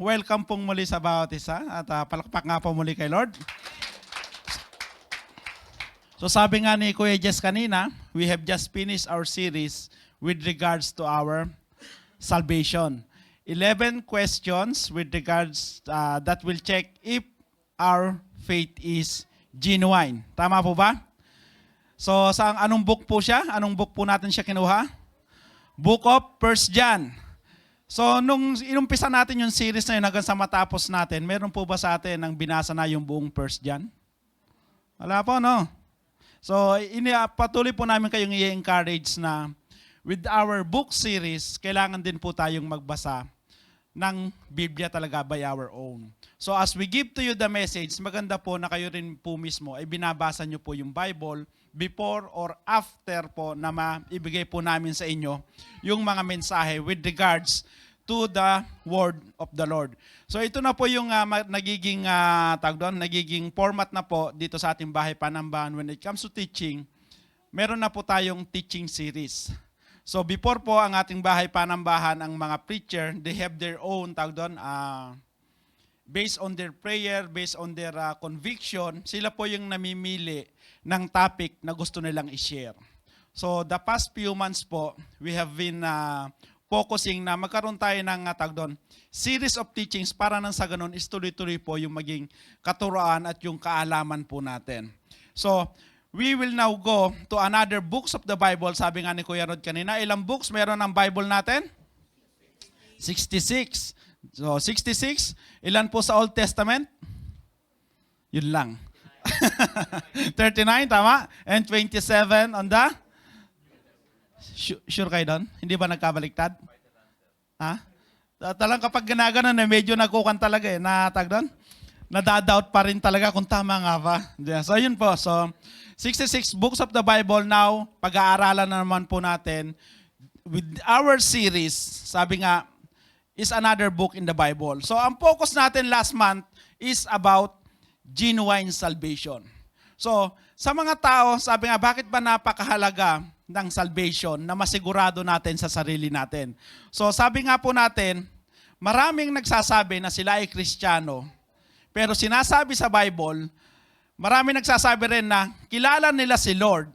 welcome pong muli sa bawat isa at palakpak nga po muli kay Lord. So sabi nga ni Kuya Jess kanina, we have just finished our series with regards to our salvation. 11 questions with regards that will check if our faith is genuine. Tama po ba? So anong book po siya? Anong book po natin siya kinuha? Book of 1 John. So, nung inumpisa natin yung series na yun hanggang sa matapos natin, meron po ba sa atin ang binasa na yung buong 1 John? Wala po, no? So, patuloy po namin kayong i-encourage na with our book series, kailangan din po tayong magbasa ng Biblia talaga by our own. So, as we give to you the message, maganda po na kayo rin po mismo ay binabasa nyo po yung Bible before or after po na maibigay po namin sa inyo yung mga mensahe with regards to the word of the Lord. So ito na po yung nagiging format na po dito sa ating Bahay Panambahan when it comes to teaching. Meron na po tayong teaching series. So before po ang ating Bahay Panambahan, ang mga preacher, they have their own based on their prayer, based on their conviction, sila po yung namimili ng topic na gusto nilang i-share. So the past few months po, we have been focusing na magkaroon tayo ng series of teachings para nang sa ganun is tuloy-tuloy po yung maging katuroan at yung kaalaman po natin. So we will now go to another books of the Bible. Sabi nga ni Kuya Rod kanina, ilang books meron ang Bible natin? 66. So 66, ilan po sa Old Testament? Yun lang. 39, tama? And 27 on the? Sure kayo doon? Hindi ba nagkabaliktad? Ha? Talang kapag ginaganon na medyo nagkukan talaga doon? Nadadoubt pa rin talaga kung tama nga ba. So yun po. So 66 books of the Bible now, pag-aaralan na naman po natin with our series, sabi nga, is another book in the Bible. So ang focus natin last month is about genuine salvation. So sa mga tao, sabi nga, bakit ba napakahalaga ng salvation na masigurado natin sa sarili natin? So sabi nga po natin, maraming nagsasabi na sila ay Kristiyano, pero sinasabi sa Bible, maraming nagsasabi rin na kilala nila si Lord,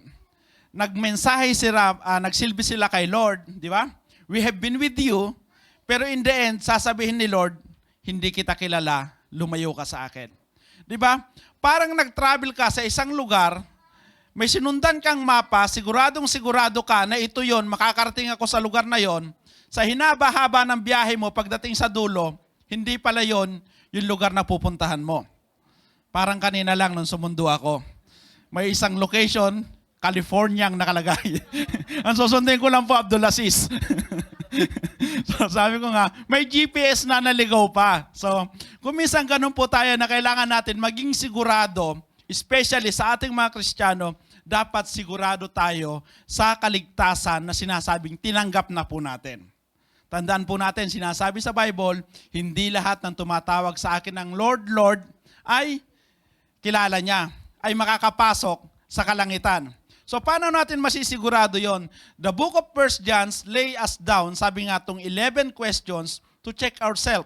nagmensahe sila, nagsilbi sila kay Lord, di ba? We have been with you, pero in the end, sasabihin ni Lord, hindi kita kilala, lumayo ka sa akin. Di ba? Parang nag-travel ka sa isang lugar, may sinundan kang mapa, siguradong sigurado ka na ito yon, makakarating ako sa lugar na yon. Sa hinaba-haba ng biyahe mo, pagdating sa dulo, hindi pala yon yung lugar na pupuntahan mo. Parang kanina lang nung sumundo ako. May isang location, California ang nakalagay. Ang susundin ko lang po, Abdulaziz. So sabi ko nga, may GPS na naligaw pa. So kung minsan ganun po tayo na kailangan natin maging sigurado, especially sa ating mga Kristiyano, dapat sigurado tayo sa kaligtasan na sinasabing tinanggap na po natin. Tandaan po natin, sinasabi sa Bible, hindi lahat ng tumatawag sa akin ng Lord, Lord, ay kilala niya, ay makakapasok sa kalangitan. So paano natin masisigurado yon? The book of 1 John lay us down, sabi nga itong 11 questions to check ourselves.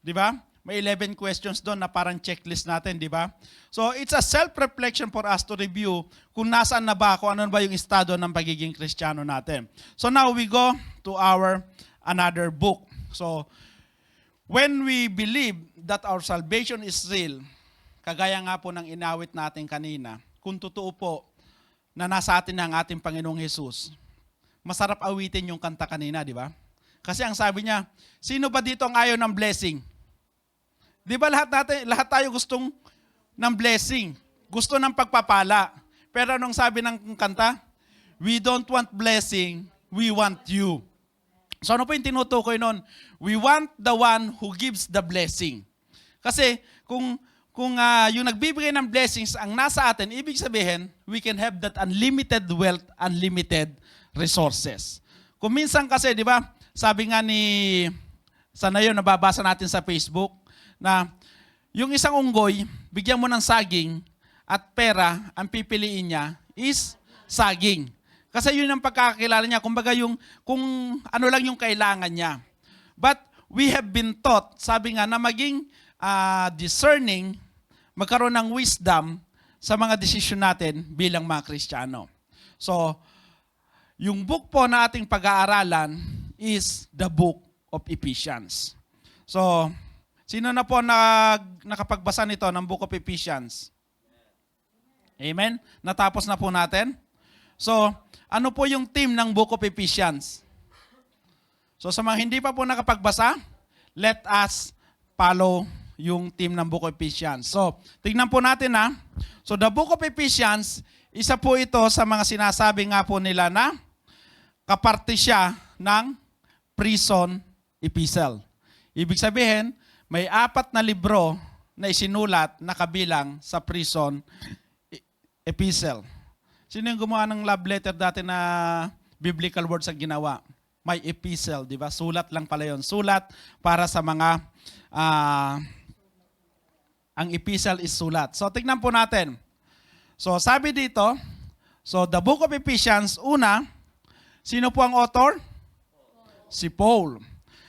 Di ba? May 11 questions doon na parang checklist natin, di ba? So it's a self-reflection for us to review kung nasaan na ba, kung ano ba yung estado ng pagiging Kristiyano natin. So now we go to our another book. So when we believe that our salvation is real, kagaya nga po ng inawit natin kanina, kung totoo po, na nasa atin ang ating Panginoong Jesus. Masarap awitin yung kanta kanina, di ba? Kasi ang sabi niya, sino ba dito ang ayaw ng blessing? Di ba lahat tayo gustong ng blessing, gusto ng pagpapala. Pero anong sabi ng kanta? We don't want blessing, we want you. So ano po yung tinutukoy nun? We want the one who gives the blessing. Kasi kung yung nagbibigay ng blessings ang nasa atin, ibig sabihin, we can have that unlimited wealth, unlimited resources. Kung minsan kasi, di ba, sabi nga sana yun, nababasa natin sa Facebook, na yung isang unggoy, bigyan mo ng saging at pera, ang pipiliin niya is saging. Kasi yun ang pagkakakilala niya, kumbaga kung ano lang yung kailangan niya. But we have been taught, sabi nga, na maging discerning, magkaroon ng wisdom sa mga desisyon natin bilang mga Kristiyano. So, yung book po na ating pag-aaralan is the book of Ephesians. So, sino na po nakapagbasa nito ng book of Ephesians? Amen? Natapos na po natin. So, ano po yung theme ng book of Ephesians? So, sa mga hindi pa po nakapagbasa, let us follow yung theme ng book of Ephesians. So, tignan po natin ha. So, the book of Ephesians, isa po ito sa mga sinasabi nga po nila na kaparte siya ng prison epistle. Ibig sabihin, may 4 na libro na isinulat na kabilang sa prison epistle. Sino yung gumawa ng love letter dati na biblical words ang ginawa? May epistle, di ba? Sulat lang pala yun. Sulat para sa mga, ang epistle is sulat. So, tignan po natin. So, sabi dito, so the book of Ephesians, una, sino po ang author? Si Paul.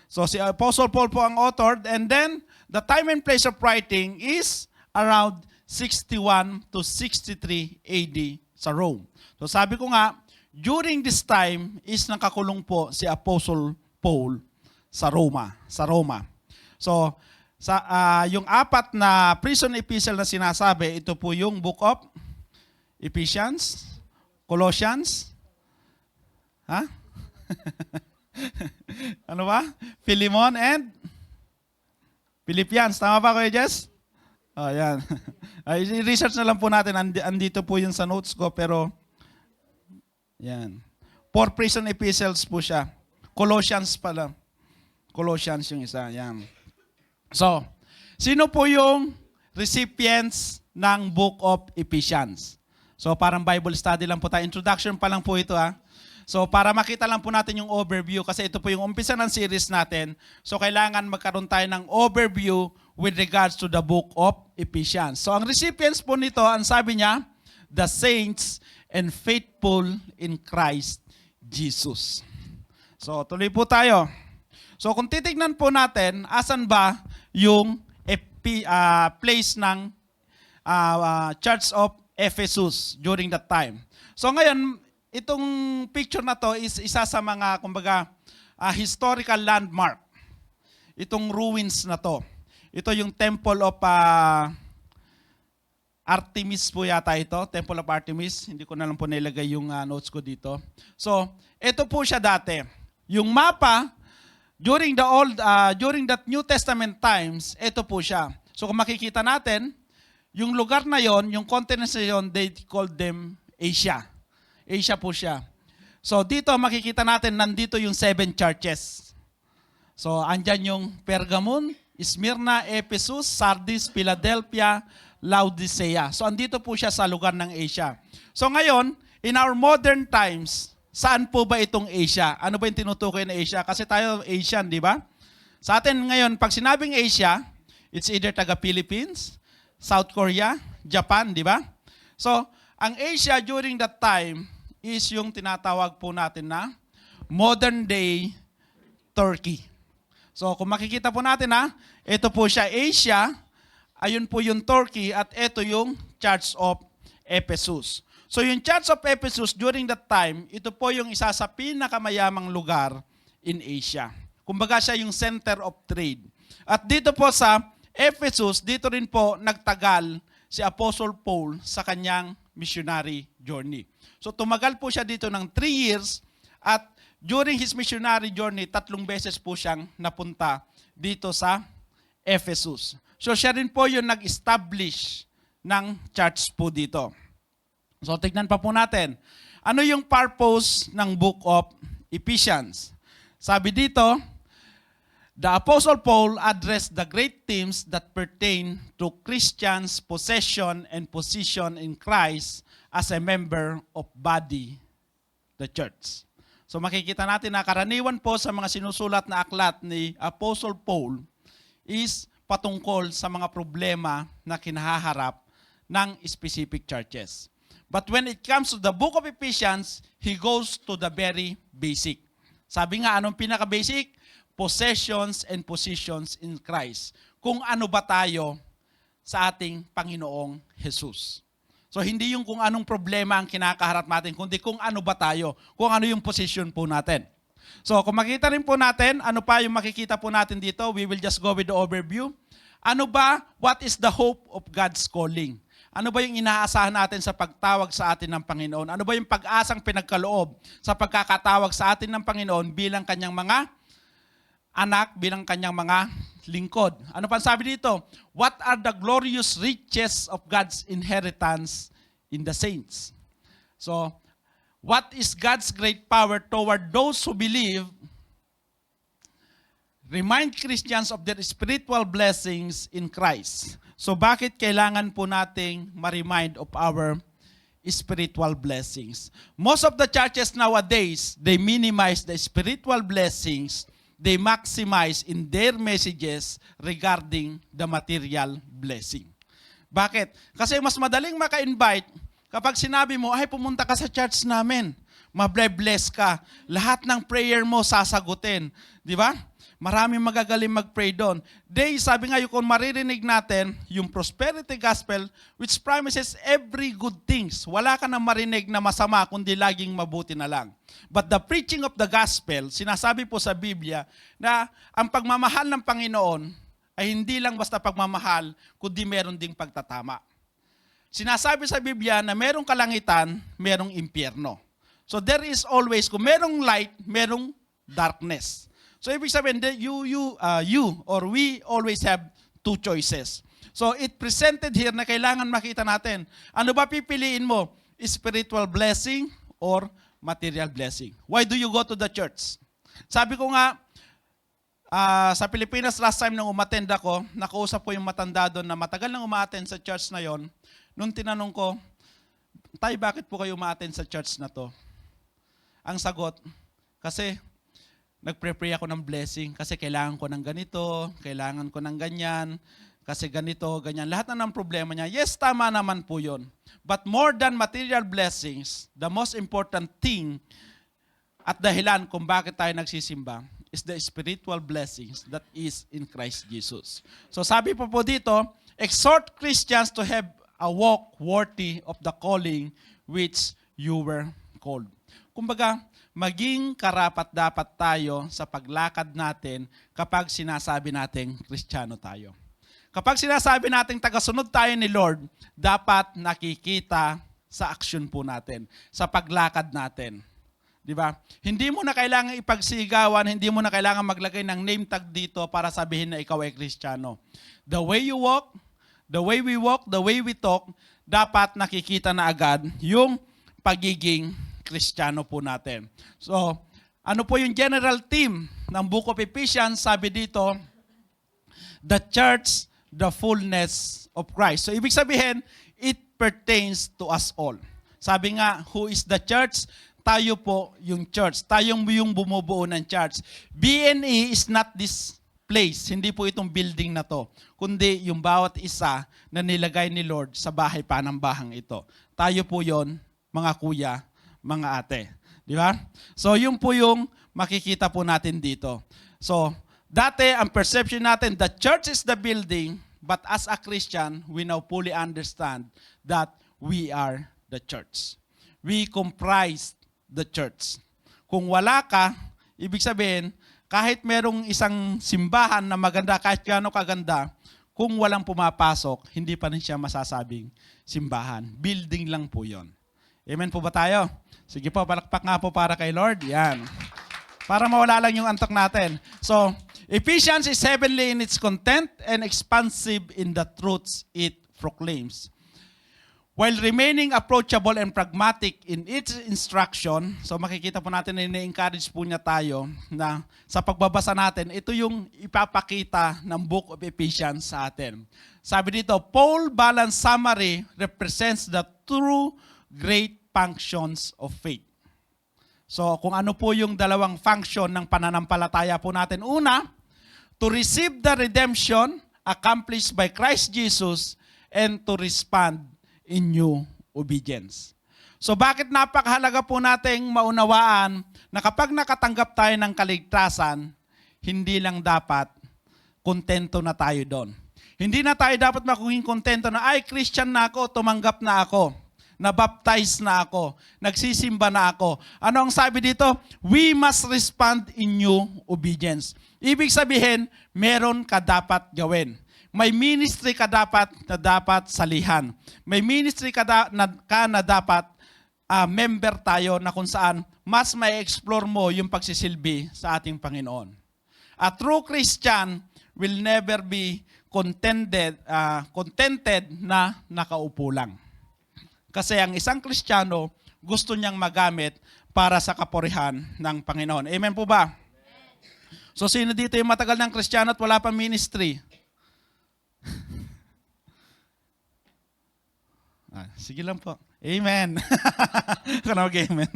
So, si Apostle Paul po ang author. And then, the time and place of writing is around 61 to 63 AD sa Rome. So, sabi ko nga, during this time is nakakulong po si Apostle Paul sa Roma. So, yung 4 na prison epistle na sinasabi, ito po yung book of Ephesians, Colossians, ano ba? Philemon and Philippians. Tama ba kayo, Jess? Oh, yan. I-research na lang po natin. Andito po yun sa notes ko, pero yan. 4 prison epistles po siya. Colossians pala. Colossians yung isa. Yan. So, sino po yung recipients ng Book of Ephesians? So, parang Bible study lang po tayo. Introduction pa lang po ito ha. So, para makita lang po natin yung overview kasi ito po yung umpisa ng series natin. So, kailangan magkaroon tayo ng overview with regards to the Book of Ephesians. So, ang recipients po nito, ang sabi niya, the saints and faithful in Christ Jesus. So, tuloy po tayo. So, kung titignan po natin, asan ba yung place ng Church of Ephesus during that time. So, ngayon, itong picture na to is isa sa mga, kumbaga, historical landmark. Itong ruins na to. Ito yung Temple of Artemis po yata ito. Temple of Artemis. Hindi ko na lang po nilagay yung notes ko dito. So, ito po siya dati. Yung mapa, during that New Testament times, ito po siya. So, kung makikita natin, yung lugar na yon, yung continent na yon, they called them Asia. Asia po siya. So, dito makikita natin, nandito yung 7 churches. So, andyan yung Pergamon, Smyrna, Ephesus, Sardis, Philadelphia, Laodicea. So, andito po siya sa lugar ng Asia. So, ngayon, in our modern times, saan po ba itong Asia? Ano ba yung tinutukoy na Asia? Kasi tayo Asian, di ba? Sa atin ngayon, pag sinabing Asia, it's either taga-Philippines, South Korea, Japan, di ba? So, ang Asia during that time is yung tinatawag po natin na modern day Turkey. So, kung makikita po natin ito po siya Asia, ayun po yung Turkey, at ito yung Church of Ephesus. So, yung Church of Ephesus during that time, ito po yung isa sa pinakamayamang lugar in Asia. Kumbaga siya yung center of trade. At dito po sa Ephesus, dito rin po nagtagal si Apostle Paul sa kanyang missionary journey. So, tumagal po siya dito ng 3 years, at during his missionary journey, 3 beses po siyang napunta dito sa Ephesus. So, siya rin po yung nag-establish ng church po dito. So, tignan pa po natin. Ano yung purpose ng Book of Ephesians? Sabi dito, the Apostle Paul addressed the great themes that pertain to Christians' possession and position in Christ as a member of body, the church. So, makikita natin na karaniwan po sa mga sinusulat na aklat ni Apostle Paul is patungkol sa mga problema na kinahaharap ng specific churches. But when it comes to the book of Ephesians, he goes to the very basic. Sabi nga, anong pinaka-basic? possessions and positions in Christ. Kung ano ba tayo sa ating Panginoong Jesus. So hindi yung kung anong problema ang kinakaharap natin, kundi kung ano ba tayo, kung ano yung position po natin. So kung makita rin po natin, ano pa yung makikita po natin dito, we will just go with the overview. Ano ba, what is the hope of God's calling? Ano ba yung inaasahan natin sa pagtawag sa atin ng Panginoon? Ano ba yung pag-asang pinagkaloob sa pagkakatawag sa atin ng Panginoon bilang kanyang mga anak, bilang kanyang mga lingkod? Ano pa sabi dito? What are the glorious riches of God's inheritance in the saints? So, what is God's great power toward those who believe? Remind Christians of their spiritual blessings in Christ. So bakit kailangan po nating ma-remind of our spiritual blessings? Most of the churches nowadays, they minimize the spiritual blessings. They maximize in their messages regarding the material blessing. Bakit? Kasi mas madaling maka-invite kapag sinabi mo, ay pumunta ka sa church namin, mable-bless ka, lahat ng prayer mo sasagutin. Di ba? Maraming magagaling mag-pray doon. Sabi nga kung maririnig natin, yung prosperity gospel, which promises every good things. Wala ka na marinig na masama, kundi laging mabuti na lang. But the preaching of the gospel, sinasabi po sa Biblia, na ang pagmamahal ng Panginoon ay hindi lang basta pagmamahal, kundi meron ding pagtatama. Sinasabi sa Biblia na merong kalangitan, merong impyerno. So there is always, kung merong light, merong darkness. So ibig sabihin, you or we always have two choices. So it presented here na kailangan makita natin. Ano ba pipiliin mo? Spiritual blessing or material blessing? Why do you go to the church? Sabi ko nga, sa Pilipinas last time nang umattend ako, nakausap ko yung matanda doon na matagal nang umattend sa church na yon. Nung tinanong ko, Tay, bakit po kayo umattend sa church na to? Ang sagot, kasi nagpre-pray ako ng blessing kasi kailangan ko ng ganito, kailangan ko ng ganyan, kasi ganito, ganyan. Lahat na ng problema niya. Yes, tama naman po yun. But more than material blessings, the most important thing at dahilan kung bakit tayo nagsisimba is the spiritual blessings that is in Christ Jesus. So sabi po dito, exhort Christians to have a walk worthy of the calling which you were called. Kumbaga, maging karapat-dapat tayo sa paglakad natin kapag sinasabi nating Kristiyano tayo. Kapag sinasabi nating tagasunod tayo ni Lord, dapat nakikita sa aksyon po natin, sa paglakad natin. Di ba? Hindi mo na kailangan ipagsigawan, hindi mo na kailangan maglagay ng name tag dito para sabihin na ikaw ay Kristiyano. The way you walk, the way we walk, the way we talk, dapat nakikita na agad yung pagiging Kristiyano po natin. So, ano po yung general theme ng Book of Ephesians? Sabi dito, the church, the fullness of Christ. So, ibig sabihin, it pertains to us all. Sabi nga, who is the church? Tayo po yung church. Tayong yung bumubuo ng church. BNE is not this place. Hindi po itong building na to. Kundi yung bawat isa na nilagay ni Lord sa bahay panambahang ito. Tayo po yon, mga kuya, mga ate. Di ba? So, yun po yung makikita po natin dito. So, dati, ang perception natin, the church is the building, but as a Christian, we now fully understand that we are the church. We comprise the church. Kung wala ka, ibig sabihin, kahit merong isang simbahan na maganda, kahit gaano kaganda, kung walang pumapasok, hindi pa rin siya masasabing simbahan. Building lang po yon. Amen po ba tayo? Sige po, palakpak nga po para kay Lord. Yan. Para mawala lang yung antok natin. So, Ephesians is heavenly in its content and expansive in the truths it proclaims. While remaining approachable and pragmatic in its instruction, so makikita po natin na ini-encourage po niya tayo na sa pagbabasa natin, ito yung ipapakita ng Book of Ephesians sa atin. Sabi dito, Paul balanced summary represents the true great functions of faith. So, kung ano po yung dalawang function ng pananampalataya po natin. Una, to receive the redemption accomplished by Christ Jesus and to respond in new obedience. So, bakit napakahalaga po nating maunawaan na kapag nakatanggap tayo ng kaligtasan, hindi lang dapat kontento na tayo doon. Hindi na tayo dapat maging kontento na, ay, Christian na ako, tumanggap na ako, nabaptize na ako, nagsisimba na ako. Ano ang sabi dito? We must respond in new obedience. Ibig sabihin, meron ka dapat gawin. May ministry ka dapat salihan. May ministry ka na dapat member tayo na kung saan mas may explore mo yung pagsisilbi sa ating Panginoon. A true Christian will never be contented na nakaupo lang. Kasi ang isang Kristiyano, gusto niyang magamit para sa kapurihan ng Panginoon. Amen po ba? So sino dito yung matagal ng Kristiyano at wala pa ministry? Sige lang po. Amen. Amen.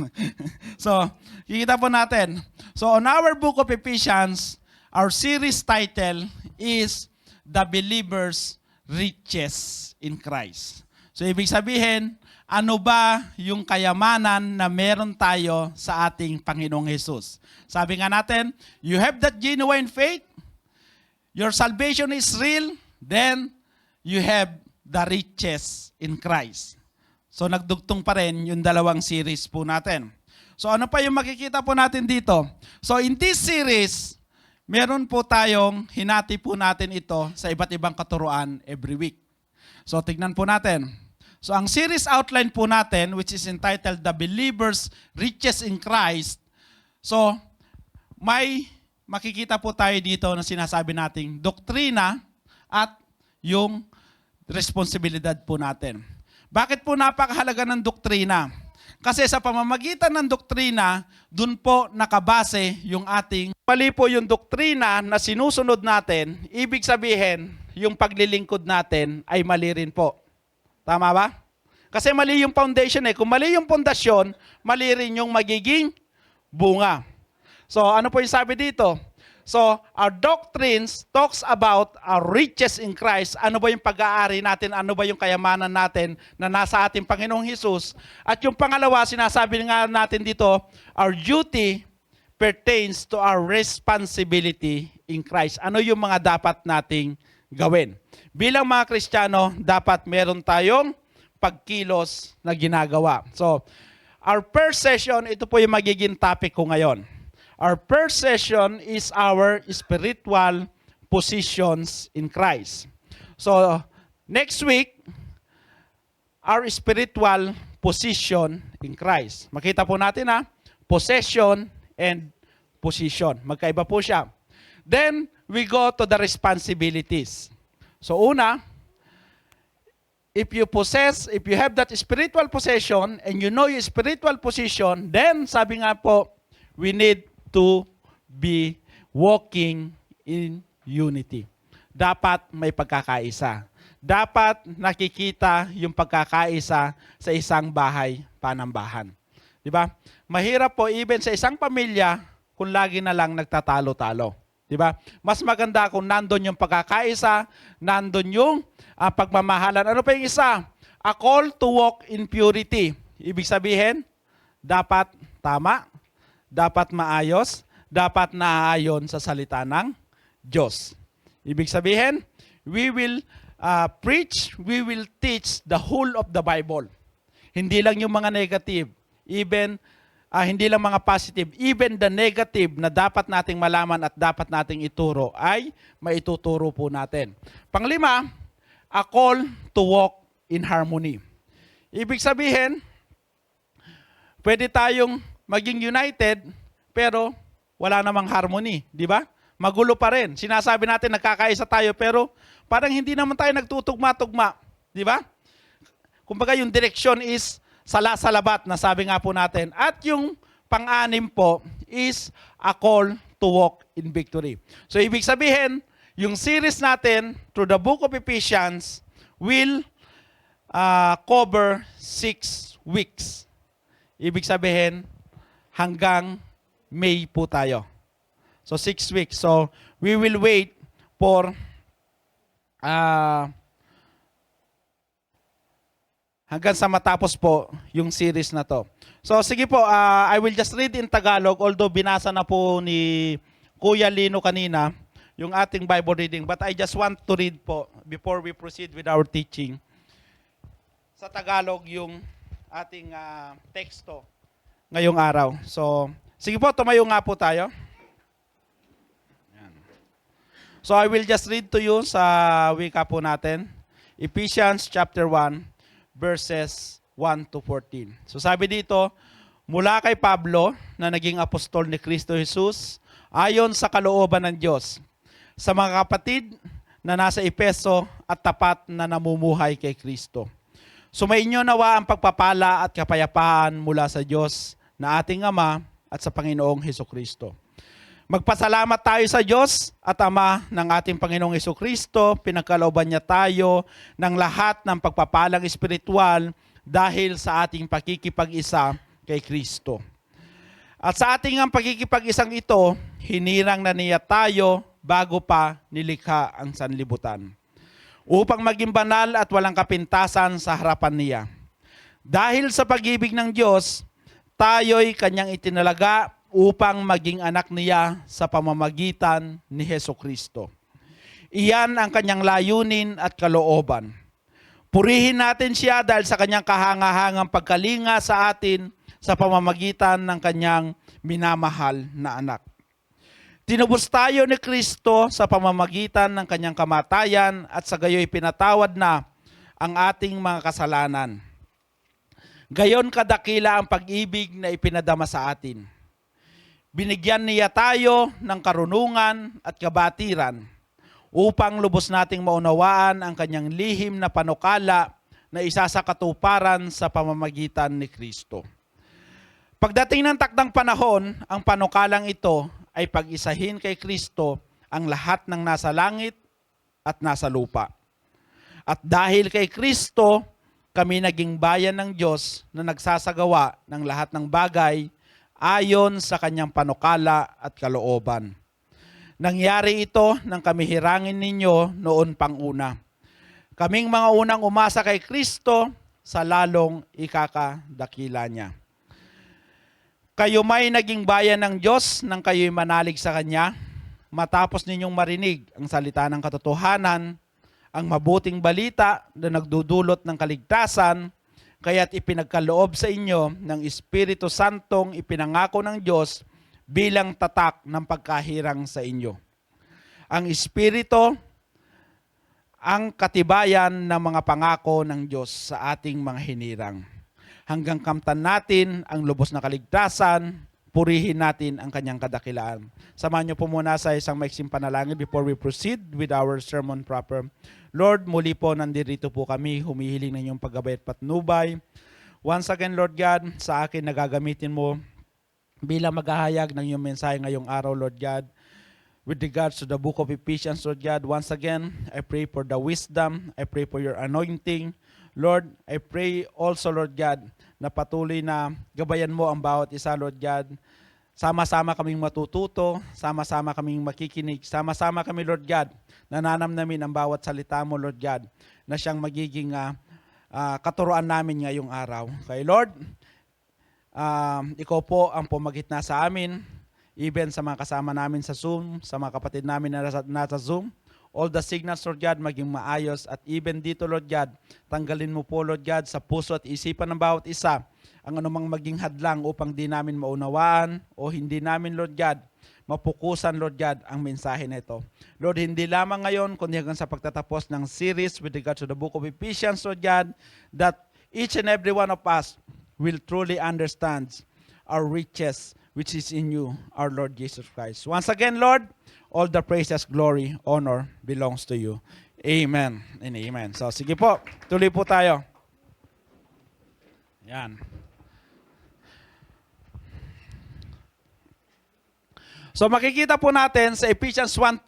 So, kikita po natin. So, on our book of Ephesians, our series title is The Believer's Riches in Christ. So, ibig sabihin, ano ba yung kayamanan na meron tayo sa ating Panginoong Hesus? Sabi nga natin, you have that genuine faith, your salvation is real, then you have the riches in Christ. So nagdugtong pa rin yung dalawang series po natin. So ano pa yung makikita po natin dito? So in this series, meron po tayong hinati po natin ito sa iba't ibang katuruan every week. So tignan po natin. So ang series outline po natin, which is entitled The Believer's Riches in Christ. So may makikita po tayo dito na sinasabi nating doktrina at yung responsibilidad po natin. Bakit po napakahalaga ng doktrina? Kasi sa pamamagitan ng doktrina, dun po nakabase yung ating mali po yung doktrina na sinusunod natin, ibig sabihin, yung paglilingkod natin ay mali rin po. Tama ba? Kasi mali yung foundation eh. Kung mali yung pundasyon, mali rin yung magiging bunga. So ano po yung sabi dito? So, our doctrines talks about our riches in Christ. Ano ba yung pag-aari natin? Ano ba yung kayamanan natin na nasa ating Panginoong Hesus? At yung pangalawa, sinasabi nga natin dito, our duty pertains to our responsibility in Christ. Ano yung mga dapat nating gawin? Bilang mga Kristiyano, dapat meron tayong pagkilos na ginagawa. So, our first session, ito po yung magiging topic ko ngayon. Our first session is our spiritual positions in Christ. So, next week, our spiritual position in Christ. Makita po natin possession and position. Magkaiba po siya. Then, we go to the responsibilities. So, una, if you have that spiritual possession and you know your spiritual position, then, sabi nga po, we need to be walking in unity. Dapat may pagkakaisa. Dapat nakikita yung pagkakaisa sa isang bahay panambahan. Di ba? Mahirap po even sa isang pamilya kung lagi na lang nagtatalo-talo. Di ba? Mas maganda kung nandun yung pagkakaisa, nandun yung pagmamahalan. Ano pa yung isa? A call to walk in purity. Ibig sabihin, dapat tama, dapat maayos, dapat naaayon sa salita ng Diyos. Ibig sabihin, we will preach, we will teach the whole of the Bible. Hindi lang yung mga negative, even hindi lang mga positive, even the negative na dapat nating malaman at dapat nating ituro ay maituturo po natin. Panglima, a call to walk in harmony. Ibig sabihin, pwede tayong maging united, pero wala namang harmony, di ba? Magulo pa rin. Sinasabi natin nagkakaisa tayo, pero parang hindi naman tayo nagtutugma-tugma, di ba? Kumbaga yung direction is sala-salabat na sabi nga po natin. At yung pang-anim po is a call to walk in victory. So ibig sabihin, yung series natin through the book of Ephesians will cover 6 weeks. Ibig sabihin, hanggang May po tayo. So 6 weeks. So we will wait for hanggang sa matapos po yung series na to. So sige po, I will just read in Tagalog, although binasa na po ni Kuya Lino kanina, yung ating Bible reading. But I just want to read po before we proceed with our teaching. Sa Tagalog yung ating teksto ngayong araw. So, sige po, tumayo nga po tayo. Yan. So, I will just read to you sa wika po natin. Ephesians chapter 1, verses 1 to 14. So, sabi dito, mula kay Pablo na naging apostol ni Kristo Jesus, ayon sa kalooban ng Diyos, sa mga kapatid na nasa Efeso at tapat na namumuhay kay Kristo. Sumainyo nawa ang pagpapala at kapayapaan mula sa Diyos na ating Ama at sa Panginoong Hesukristo. Magpasalamat tayo sa Diyos at Ama ng ating Panginoong Hesukristo, pinagkalooban niya tayo ng lahat ng pagpapalang espiritual dahil sa ating pakikipag-isa kay Kristo. At sa ating ang pakikipag-isang ito, hinirang na niya tayo bago pa nilikha ang sanlibutan, upang maging banal at walang kapintasan sa harapan niya. Dahil sa pag-ibig ng Diyos, tayo'y kanyang itinalaga upang maging anak niya sa pamamagitan ni Hesukristo. Iyan ang kanyang layunin at kalooban. Purihin natin siya dahil sa kanyang kahangahangang pagkalinga sa atin sa pamamagitan ng kanyang minamahal na anak. Tinubos tayo ni Kristo sa pamamagitan ng kanyang kamatayan at sa gayoy pinatawad na ang ating mga kasalanan. Gayon kadakila ang pag-ibig na ipinadama sa atin. Binigyan niya tayo ng karunungan at kabatiran upang lubos nating maunawaan ang kanyang lihim na panukala na isa sa katuparan sa pamamagitan ni Kristo. Pagdating ng takdang panahon, ang panukalang ito ay pag-isahin kay Kristo ang lahat ng nasa langit at nasa lupa. At dahil kay Kristo, kami naging bayan ng Diyos na nagsasagawa ng lahat ng bagay ayon sa kanyang panukala at kalooban. Nangyari ito nang kami hirangin ninyo noon pang una. Kaming mga unang umasa kay Kristo sa lalong ikakadakila niya. Kayo may naging bayan ng Diyos nang kayo'y manalig sa Kanya, matapos ninyong marinig ang salita ng katotohanan, ang mabuting balita na nagdudulot ng kaligtasan, kaya't ipinagkaloob sa inyo ng Espiritu Santong ipinangako ng Diyos bilang tatak ng pagkahirang sa inyo. Ang Espiritu, ang katibayan ng mga pangako ng Diyos sa ating mga hinirang. Hanggang kamtan natin ang lubos na kaligtasan, purihin natin ang kanyang kadakilaan. Samahan niyo po muna sa isang maiksing panalangin before we proceed with our sermon proper. Lord, muli po nandito po kami, humihiling ng iyong paggabay at patnubay. Once again, Lord God, sa akin nagagamitin mo bilang maghahayag ng iyong mensahe ngayong araw, Lord God. With regards to the book of Ephesians, Lord God, once again, I pray for the wisdom, I pray for your anointing. Lord, I pray also, Lord God, na patuloy na gabayan mo ang bawat isa, Lord God. Sama-sama kaming matututo, sama-sama kaming makikinig, sama-sama kami, Lord God, nananamnamin ang bawat salita mo, Lord God, na siyang magiging katuruan namin ngayong araw. Kay Lord, ikaw po ang pumagitna sa amin, even sa mga kasama namin sa Zoom, sa mga kapatid namin na nasa Zoom. All the signals, Lord God, maging maayos. At even dito, Lord God, tanggalin mo po, Lord God, sa puso at isipan ng bawat isa ang anumang maging hadlang upang di namin maunawaan o hindi namin, Lord God, mapukusan, Lord God, ang mensahe na ito. Lord, hindi lamang ngayon, kundi hanggang sa pagtatapos ng series with regard to the book of Ephesians, Lord God, that each and every one of us will truly understand our riches which is in you, our Lord Jesus Christ. Once again, Lord, all the praises, glory, honor belongs to you. Amen and amen. So, sige po. Tuloy po tayo. Yan. So, makikita po natin sa Ephesians 1:2,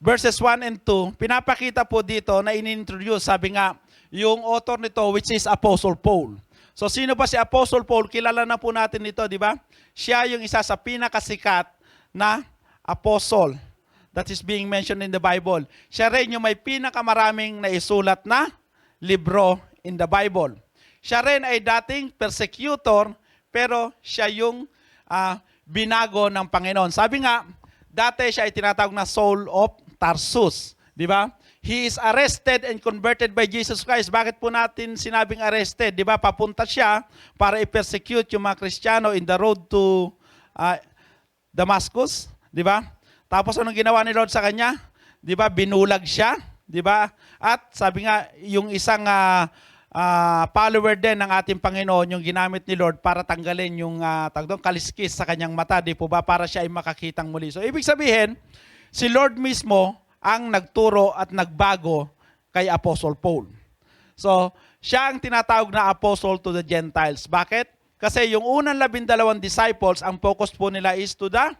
verses 1 and 2, pinapakita po dito na in-introduce, sabi nga, yung author nito, which is Apostle Paul. So, sino ba si Apostle Paul? Kilala na po natin ito, di ba? Siya yung isa sa pinakasikat na apostle that is being mentioned in the Bible. Siya rin yung may pinakamaraming naisulat na libro in the Bible. Siya rin ay dating persecutor, pero siya yung binago ng Panginoon. Sabi nga, dati siya ay tinatawag na Saul of Tarsus. Di ba? He is arrested and converted by Jesus Christ. Bakit po natin sinabing arrested? Di ba? Papunta siya para i-persecute yung mga Kristiyano in the road to Damascus. Di ba? Tapos anong ginawa ni Lord sa kanya? Di ba? Binulag siya. Di ba? At sabi nga, yung isang follower din ng ating Panginoon, yung ginamit ni Lord para tanggalin yung kaliskis sa kanyang mata, di po ba? Para siya ay makakitang muli. So, ibig sabihin, si Lord mismo ang nagturo at nagbago kay Apostle Paul. So, siya ang tinatawag na Apostle to the Gentiles. Bakit? Kasi yung unang 12 disciples, ang focus po nila is to the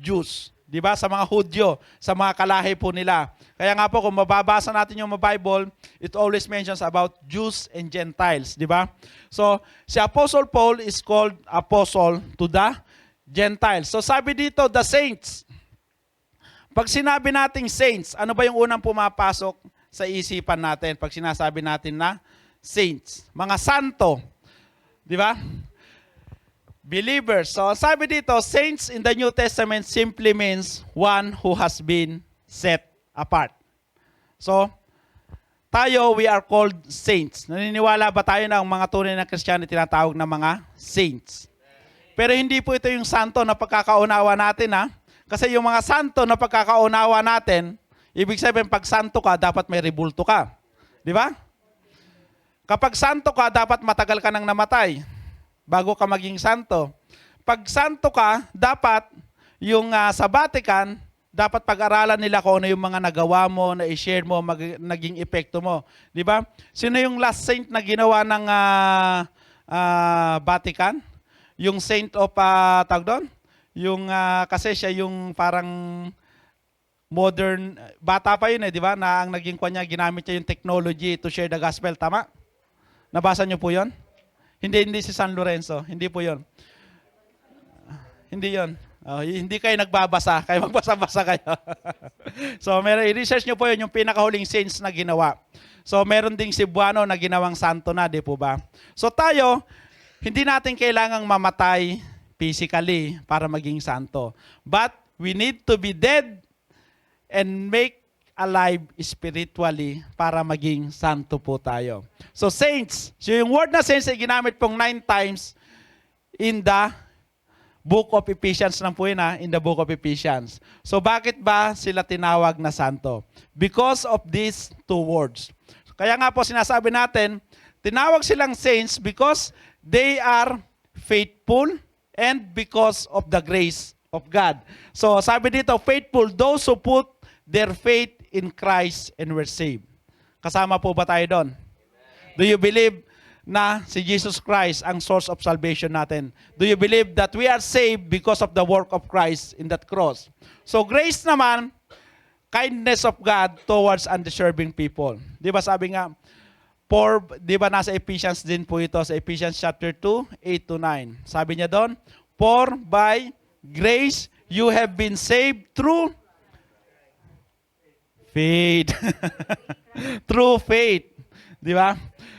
Jews. Di ba? Sa mga Hudyo, sa mga kalahi po nila. Kaya nga po, kung mababasa natin yung Bible, it always mentions about Jews and Gentiles. Di ba? So, si Apostle Paul is called Apostle to the Gentiles. So, sabi dito, the saints. Pag sinabi nating saints, ano ba yung unang pumapasok sa isipan natin pag sinasabi natin na saints? Mga santo. Di ba? Believers. So, sabi dito, saints in the New Testament simply means one who has been set apart. So, tayo, we are called saints. Naniniwala ba tayo na ang mga tunay na Kristiyano tinatawag na mga saints? Pero hindi po ito yung santo na pagkakaunawa natin, ha? Kasi yung mga santo na pagkakaunawa natin, ibig sabihin, pag santo ka, dapat may rebulto ka. Di ba? Kapag santo ka, dapat matagal ka nang namatay bago ka maging santo. Pag santo ka, dapat yung sa Vatican, dapat pag-aralan nila kung ano yung mga nagawa mo, na i-share mo, naging epekto mo. Di ba? Sino yung last saint na ginawa ng Vatican? Yung saint of, tawag doon? Yung, kasi siya yung parang modern, bata pa yun di ba? Na ang naging kanya, ginamit niya yung technology to share the gospel. Tama? Nabasa niyo po yun? Hindi si San Lorenzo. Hindi po yun. Hindi yun. Hindi kayo nagbabasa. Kayo magbasa-basa kayo. So, i-research nyo po yun, yung pinakahuling saints na ginawa. So, meron ding Cebuano na ginawang santo na, di po ba? So, tayo, hindi natin kailangang mamatay physically para maging santo. But, we need to be dead and make alive spiritually para maging santo po tayo. So saints, so yung word na saints ay ginamit pong 9 times in the book of Ephesians lang po yun in the book of Ephesians. So bakit ba sila tinawag na santo? Because of these 2 words. Kaya nga po sinasabi natin, tinawag silang saints because they are faithful and because of the grace of God. So sabi dito, faithful, those who put their faith in Christ and were saved. Kasama po ba tayo doon? Do you believe na si Jesus Christ ang source of salvation natin? Do you believe that we are saved because of the work of Christ in that cross? So grace naman, kindness of God towards undeserving people. Di ba sabi nga, di ba nasa Ephesians din po ito, sa Ephesians chapter 2, 8-9. Sabi niya doon, for by grace you have been saved through faith. True faith. Di ba?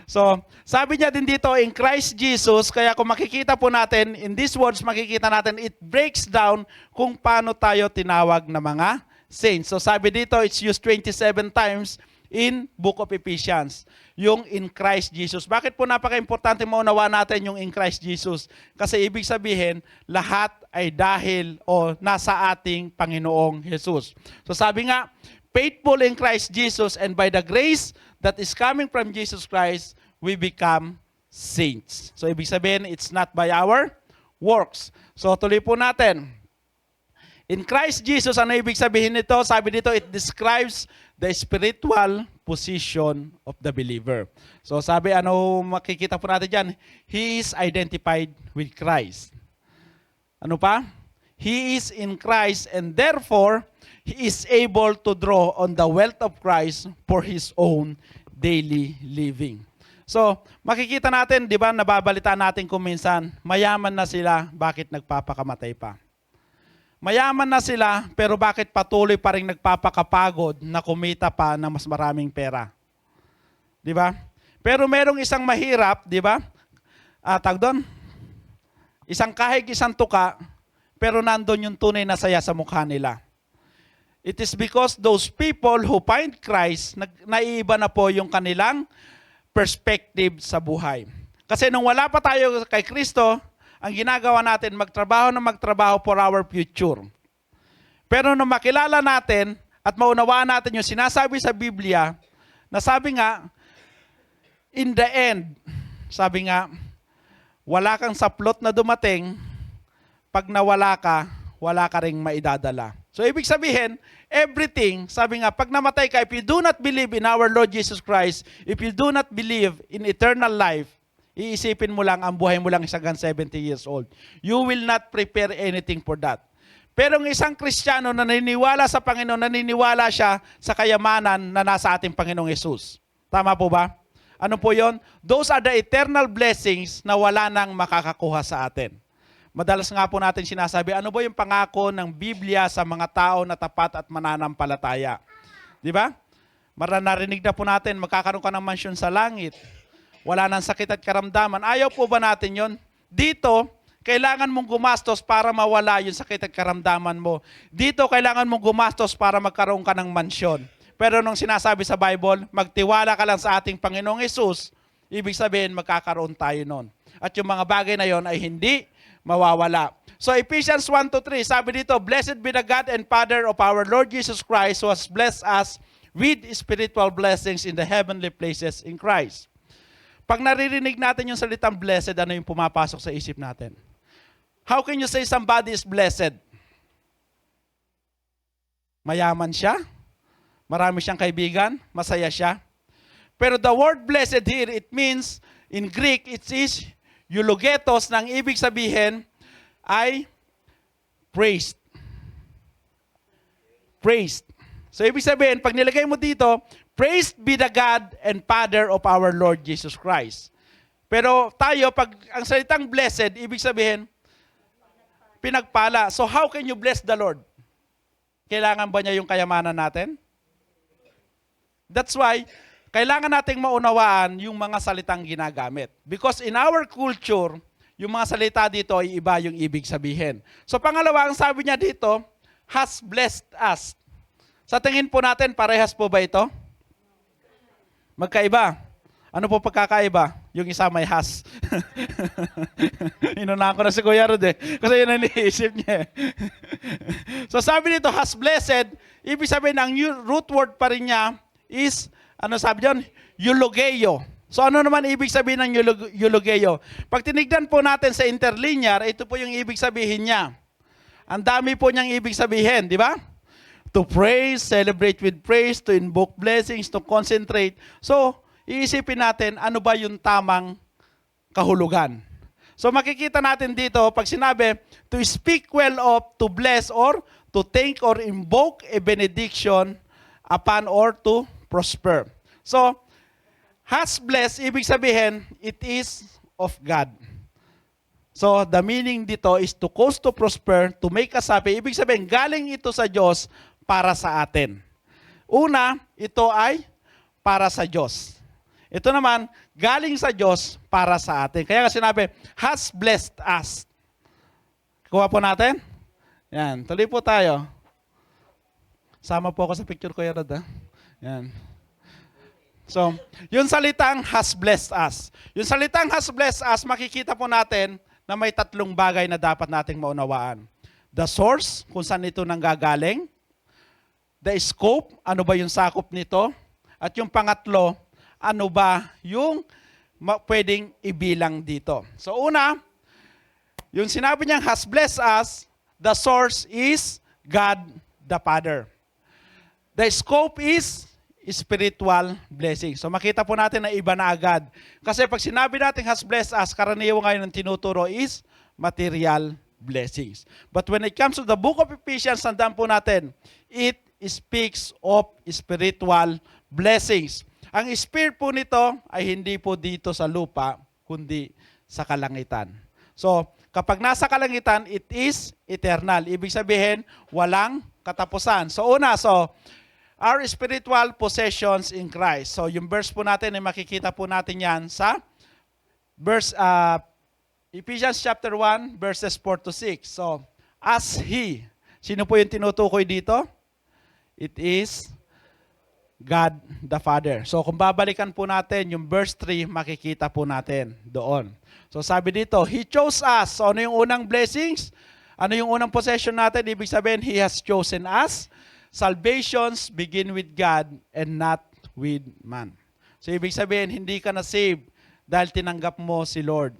So, sabi niya din dito, in Christ Jesus, kaya kung makikita po natin, in these words, makikita natin, it breaks down kung paano tayo tinawag na mga saints. So, sabi dito, it's used 27 times in book of Ephesians. Yung in Christ Jesus. Bakit po napaka-importante maunawa natin yung in Christ Jesus? Kasi ibig sabihin, lahat ay dahil o nasa ating Panginoong Jesus. So, sabi nga, faithful in Christ Jesus, and by the grace that is coming from Jesus Christ, we become saints. So, ibig sabihin, it's not by our works. So, tuloy po natin. In Christ Jesus, ano ibig sabihin nito? Sabi dito, it describes the spiritual position of the believer. So, sabi, ano makikita po natin dyan? He is identified with Christ. Ano pa? He is in Christ, and therefore, he is able to draw on the wealth of Christ for his own daily living. So, makikita natin, di ba, nababalita natin kung minsan, mayaman na sila, bakit nagpapakamatay pa? Mayaman na sila, pero bakit patuloy pa rin nagpapakapagod na kumita pa ng mas maraming pera? Di ba? Pero merong isang mahirap, di ba? Tag doon, isang kahig, isang tuka, pero nandun yung tunay na saya sa mukha nila. It is because those people who find Christ, naiiba na po yung kanilang perspective sa buhay. Kasi nung wala pa tayo kay Kristo, ang ginagawa natin, magtrabaho for our future. Pero nung makilala natin at maunawaan natin yung sinasabi sa Biblia, na sabi nga, in the end, sabi nga, wala kang saplot na dumating, pag nawala ka, wala ka ring maidadala. So ibig sabihin, everything, sabi nga, pag namatay ka, if you do not believe in our Lord Jesus Christ, if you do not believe in eternal life, iisipin mo lang, ang buhay mo lang hanggang 70 years old. You will not prepare anything for that. Pero ang isang Kristiyano na naniniwala sa Panginoon, naniniwala siya sa kayamanan na nasa ating Panginoong Yesus. Tama po ba? Ano po yon? Those are the eternal blessings na wala nang makakakuha sa atin. Madalas nga po natin sinasabi, ano ba yung pangako ng Biblia sa mga tao na tapat at mananampalataya? Di ba? Narinig na po natin, magkakaroon ka ng mansyon sa langit. Wala nang sakit at karamdaman. Ayaw po ba natin yon? Dito, kailangan mong gumastos para mawala yung sakit at karamdaman mo. Dito, kailangan mong gumastos para magkaroon ka ng mansyon. Pero nung sinasabi sa Bible, magtiwala ka lang sa ating Panginoong Yesus, ibig sabihin, magkakaroon tayo nun. At yung mga bagay na yon ay hindi mawawala. So Ephesians 1-3, sabi dito, Blessed be the God and Father of our Lord Jesus Christ, who has blessed us with spiritual blessings in the heavenly places in Christ. Pag naririnig natin yung salitang blessed, ano yung pumapasok sa isip natin? How can you say somebody is blessed? Mayaman siya? Marami siyang kaibigan? Masaya siya? Pero the word blessed here, it means, in Greek, it is eulogetos, nang ibig sabihin ay praised. Praised. So ibig sabihin, pag nilagay mo dito, praised be the God and Father of our Lord Jesus Christ. Pero tayo, pag ang salitang blessed, ibig sabihin, pinagpala. So how can you bless the Lord? Kailangan ba niya yung kayamanan natin? That's why, kailangan nating maunawaan yung mga salitang ginagamit. Because in our culture, yung mga salita dito ay iba yung ibig sabihin. So pangalawa, ang sabi niya dito, has blessed us. Sa tingin po natin, parehas po ba ito? Magkaiba. Ano po pagkakaiba? Yung isa may has. Inunahan ko na si Kuya Rod kasi yun ang iniisip niya. So sabi dito, has blessed, ibig sabihin, ang root word pa rin niya is, ano sabi diyan? Eulogeo. So ano naman ibig sabihin ng eulogeo? Pag tinignan po natin sa interlinear, ito po yung ibig sabihin niya. Ang dami po niyang ibig sabihin, di ba? To praise, celebrate with praise, to invoke blessings, to concentrate. So, iisipin natin, ano ba yung tamang kahulugan? So makikita natin dito, pag sinabi, to speak well of, to bless, or to thank or invoke a benediction upon or to prosper. So, has blessed, ibig sabihin, it is of God. So, the meaning dito is to cause to prosper, to make us happy. Ibig sabihin, galing ito sa Diyos para sa atin. Una, ito ay para sa Diyos. Ito naman, galing sa Diyos para sa atin. Kaya sinabi, has blessed us. Kuha po natin. Yan, tuloy po tayo. Sama po ako sa picture ko, Rod. Yan. So, yung salitang has blessed us. Yung salitang has blessed us, makikita po natin na may tatlong bagay na dapat nating maunawaan. The source, kung saan ito nanggagaling. The scope, ano ba yung sakop nito? At yung pangatlo, ano ba yung pwedeng ibilang dito? So una, yung sinabi niyang has blessed us, the source is God the Father. The scope is spiritual blessing. So makita po natin na iba na agad. Kasi pag sinabi natin has blessed us, karaniwan ngayon ng tinuturo is material blessings. But when it comes to the book of Ephesians, tandaan po natin, it speaks of spiritual blessings. Ang spirit po nito ay hindi po dito sa lupa, kundi sa kalangitan. So, kapag nasa kalangitan, it is eternal. Ibig sabihin, walang katapusan. So, una, our spiritual possessions in Christ. So, yung verse po natin, ay makikita po natin yan sa verse, Ephesians chapter 1, verses 4 to 6. So, as He. Sino po yung tinutukoy dito? It is God the Father. So kung babalikan po natin yung verse 3, makikita po natin doon. So sabi dito, He chose us. So ano yung unang blessings? Ano yung unang possession natin? Ibig sabihin, He has chosen us. Salvations begin with God and not with man. So ibig sabihin, hindi ka na-save dahil tinanggap mo si Lord.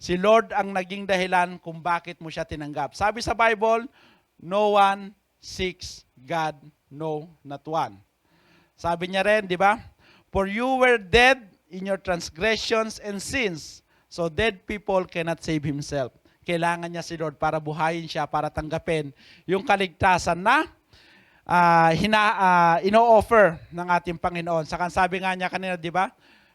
Si Lord ang naging dahilan kung bakit mo siya tinanggap. Sabi sa Bible, no one seeks God, no, not one. Sabi niya rin, di ba? For you were dead in your transgressions and sins. So dead people cannot save himself. Kailangan niya si Lord para buhayin siya, para tanggapin yung kaligtasan na ino-offer ng ating Panginoon. Saka sabi nga niya kanina, di ba?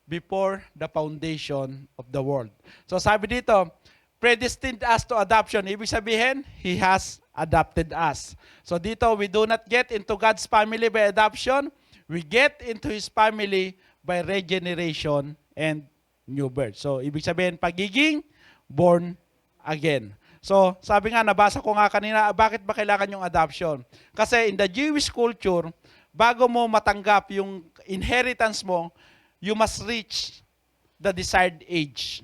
Before the foundation of the world. So sabi dito, predestined us to adoption. Ibig sabihin, He has adopted us. So dito, we do not get into God's family by adoption. We get into His family by regeneration and new birth. So ibig sabihin, pagiging born again. So sabi nga, nabasa ko nga kanina, bakit ba kailangan yung adoption? Kasi in the Jewish culture, bago mo matanggap yung inheritance mo, you must reach the desired age.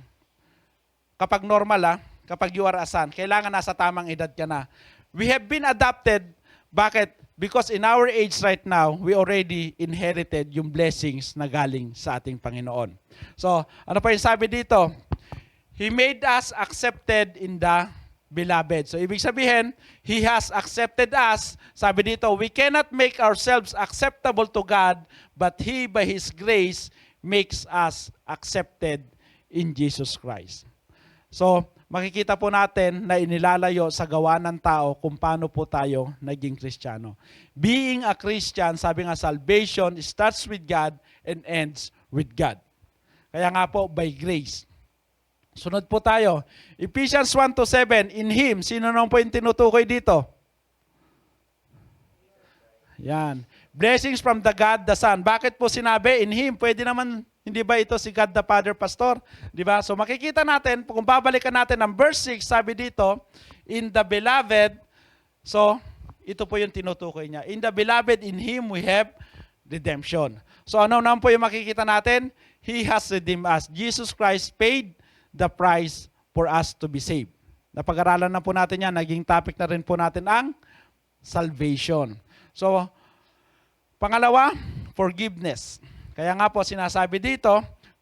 Kapag normal, kapag you are a son, kailangan nasa tamang edad ka na. We have been adopted. Bakit? Because in our age right now, we already inherited yung blessings na galing sa ating Panginoon. So, ano pa yung sabi dito? He made us accepted in the beloved. So, ibig sabihin, He has accepted us. Sabi dito, we cannot make ourselves acceptable to God, but He, by His grace, makes us accepted in Jesus Christ. So, makikita po natin na inilalayo sa gawa ng tao kung paano po tayo naging Kristiyano. Being a Christian, sabi nga, salvation starts with God and ends with God. Kaya nga po, by grace. Sunod po tayo. Ephesians 1:7, in Him, sino naman po yung tinutukoy dito? Yan. Blessings from the God the Son. Bakit po sinabi in Him? Pwede naman, hindi ba ito si God the Father, Pastor? Di ba? So makikita natin, kung babalikan natin ang verse 6, sabi dito, in the beloved, so ito po yung tinutukoy niya. In the beloved, in Him we have redemption. So ano naman po yung makikita natin? He has redeemed us. Jesus Christ paid the price for us to be saved. Napag-aralan na po natin yan. Naging topic na rin po natin ang salvation. So, pangalawa, forgiveness. Kaya nga po sinasabi dito,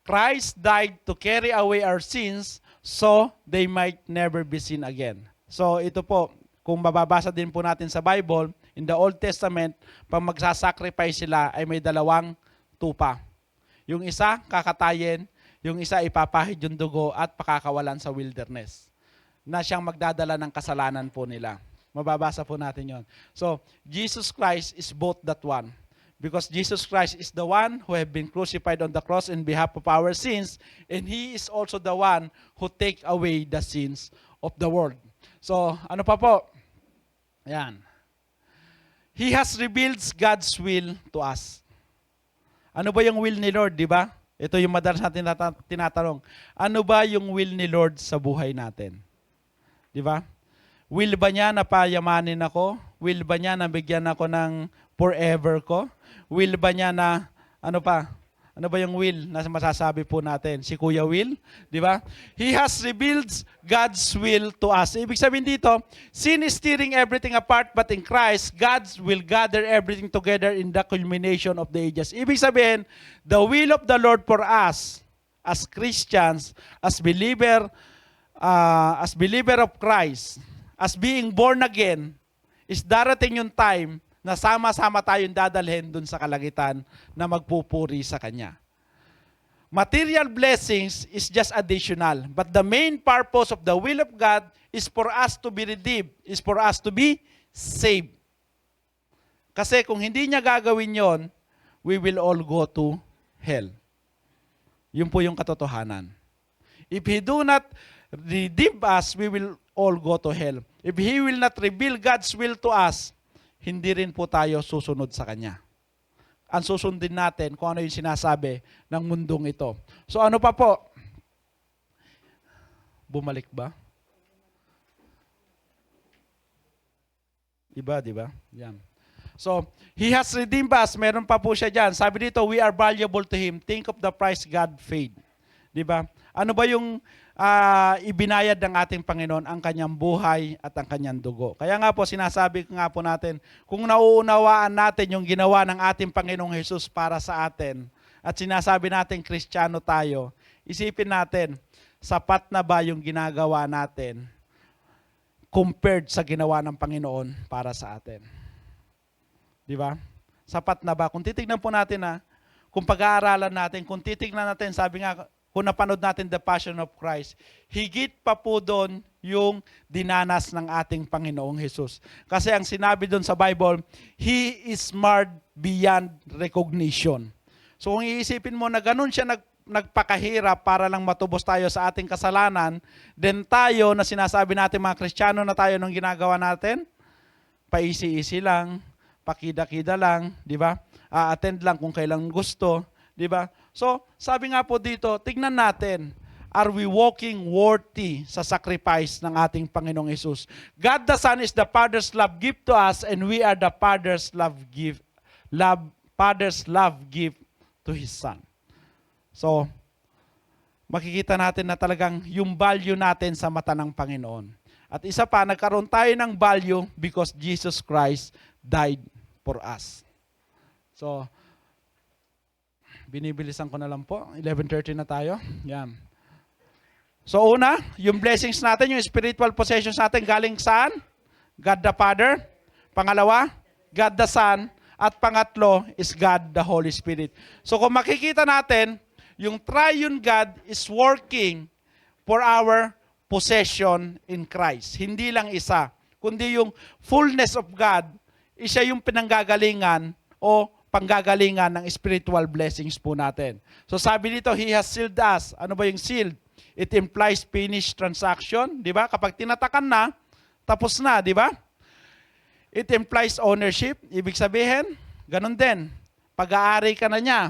Christ died to carry away our sins so they might never be seen again. So ito po, kung mababasa din po natin sa Bible, in the Old Testament, pag magsasacrifice sila ay may dalawang tupa. Yung isa, kakatayin, yung isa, ipapahid yung dugo at pakakawalan sa wilderness na siyang magdadala ng kasalanan po nila. Mababasa po natin yon. So, Jesus Christ is both that one. Because Jesus Christ is the one who have been crucified on the cross in behalf of our sins, and He is also the one who take away the sins of the world. So, ano pa po? Ayan. He has revealed God's will to us. Ano ba yung will ni Lord, di ba? Ito yung madalas natin tinatanong. Ano ba yung will ni Lord sa buhay natin? Di ba? Will ba niya na payamanin ako? Will ba niya na bigyan ako ng forever ko? Will ba niya na, ano pa? Ano ba yung will na masasabi po natin? Si Kuya Will, di ba? He has revealed God's will to us. Ibig sabihin dito, sin is tearing everything apart, but in Christ, God will gather everything together in the culmination of the ages. Ibig sabihin, the will of the Lord for us, as Christians, as believer of Christ, as being born again, is darating yung time na sama-sama tayong dadalhin dun sa kalangitan na magpupuri sa Kanya. Material blessings is just additional, but the main purpose of the will of God is for us to be redeemed, is for us to be saved. Kasi kung hindi niya gagawin yon, we will all go to hell. Yun po yung katotohanan. If He do not redeem us, we will all go to hell. If He will not reveal God's will to us, hindi rin po tayo susunod sa Kanya. Ang susundin natin kung ano yung sinasabi ng mundong ito. So ano pa po? Bumalik ba? Iba, di ba? Yan. So, He has redeemed us. Meron pa po siya dyan. Sabi dito, we are valuable to Him. Think of the price God paid. Di ba? Ano ba yung ibinayad ng ating Panginoon? Ang kanyang buhay at ang kanyang dugo. Kaya nga po, sinasabi nga po natin, kung nauunawaan natin yung ginawa ng ating Panginoong Jesus para sa atin, at sinasabi natin Kristiyano tayo, isipin natin, sapat na ba yung ginagawa natin compared sa ginawa ng Panginoon para sa atin? Di ba? Sapat na ba? Kung titignan po natin kung pag-aaralan natin, kung titignan natin, sabi nga, kung napanood natin The Passion of Christ, higit pa po doon yung dinanas ng ating Panginoong Jesus. Kasi ang sinabi doon sa Bible, He is marred beyond recognition. So kung iisipin mo na ganun siya nagpakahirap para lang matubos tayo sa ating kasalanan, then tayo na sinasabi natin mga Kristiyano na tayo nung ginagawa natin, paisi-isi lang, pakida-kida lang, di ba? Attend lang kung kailan gusto, di ba? So, sabi nga po dito, tignan natin, are we walking worthy sa sacrifice ng ating Panginoong Hesus? God the Son is the Father's love gift to us, and we are the Father's love gift to His Son. So, makikita natin na talagang yung value natin sa mata ng Panginoon. At isa pa, nagkaroon tayo ng value because Jesus Christ died for us. So, binibilisan ko na lang po. 11:30 na tayo. Yan. So, una, yung blessings natin, yung spiritual possessions natin, galing saan? God the Father. Pangalawa, God the Son. At pangatlo is God the Holy Spirit. So, kung makikita natin, yung triune God is working for our possession in Christ. Hindi lang isa, kundi yung fullness of God, isa yung pinanggagalingan o panggagalingan ng spiritual blessings po natin. So sabi dito, He has sealed us. Ano ba yung sealed? It implies finished transaction, di ba? Kapag tinatakan na, tapos na, di ba? It implies ownership. Ibig sabihin, ganun din. Pag-aari ka na niya.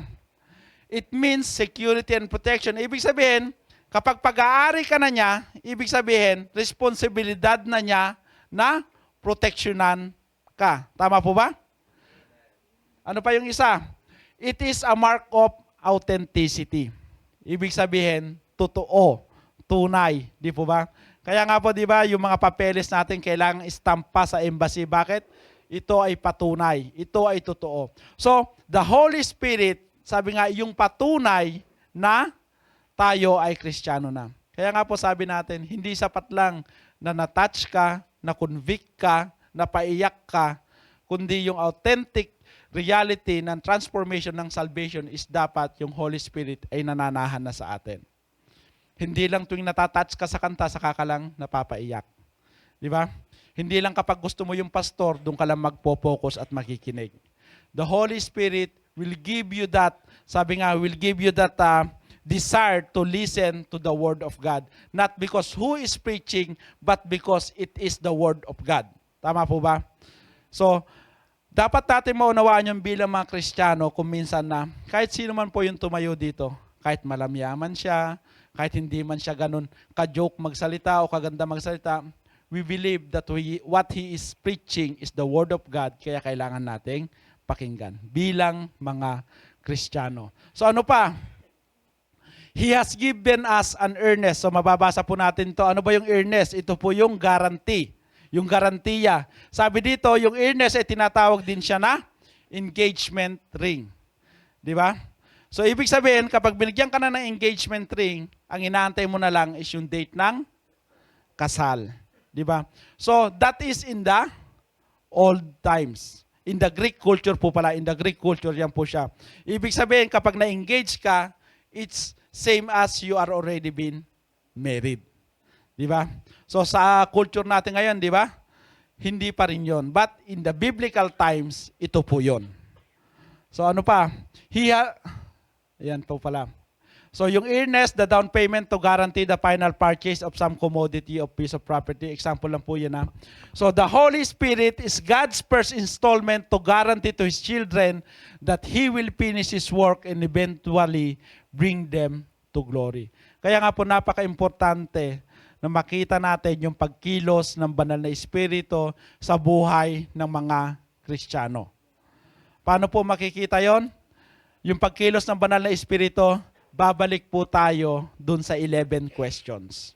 It means security and protection. Ibig sabihin, kapag pag-aari ka na niya, ibig sabihin, responsibilidad na niya na proteksyonan ka. Tama po ba? Ano pa yung isa? It is a mark of authenticity. Ibig sabihin, totoo, tunay. Di po ba? Kaya nga po, di ba, yung mga papeles natin kailangang istampa sa embassy. Bakit? Ito ay patunay. Ito ay totoo. So, the Holy Spirit, sabi nga, yung patunay na tayo ay Kristiyano na. Kaya nga po sabi natin, hindi sapat lang na na-touch ka, na-convict ka, napaiyak ka, kundi yung authentic reality ng transformation ng salvation is dapat yung Holy Spirit ay nananahan na sa atin. Hindi lang tuwing natatouch ka sa kanta, saka ka lang napapaiyak. Di ba? Hindi lang kapag gusto mo yung pastor, doon ka lang magpo-focus at makikinig. The Holy Spirit will give you that, sabi nga, will give you that desire to listen to the Word of God. Not because who is preaching, but because it is the Word of God. Tama po ba? So, dapat natin maunawaan yung bilang mga Kristiyano kung minsan na kahit sino man po yung tumayo dito, kahit malamyaman siya, kahit hindi man siya ganun ka-joke magsalita o kaganda magsalita, we believe that what he is preaching is the Word of God, kaya kailangan nating pakinggan bilang mga Kristiyano. So ano pa? He has given us an earnest. So mababasa po natin to. Ano ba yung earnest? Ito po yung guarantee. Yung garantiya. Sabi dito, yung earnest ay tinatawag din siya na engagement ring. Di ba? So, ibig sabihin, kapag binigyan ka na ng engagement ring, ang inaantay mo na lang is yung date ng kasal. Di ba? So, that is in the old times. In the Greek culture po pala. In the Greek culture, yan po siya. Ibig sabihin, kapag na-engage ka, it's same as you are already been married. Di ba? So sa culture natin ngayon, di ba? Hindi pa rin yon. But in the biblical times, ito po yon. So ano pa? Yan po pala. So yung earnest, the down payment to guarantee the final purchase of some commodity or piece of property. Example lang po yan ha. So the Holy Spirit is God's first installment to guarantee to His children that He will finish His work and eventually bring them to glory. Kaya nga po napaka-importante na makita natin yung pagkilos ng banal na Espiritu sa buhay ng mga Kristiyano. Paano po makikita yon? Yung pagkilos ng banal na Espiritu, babalik po tayo dun sa 11 questions.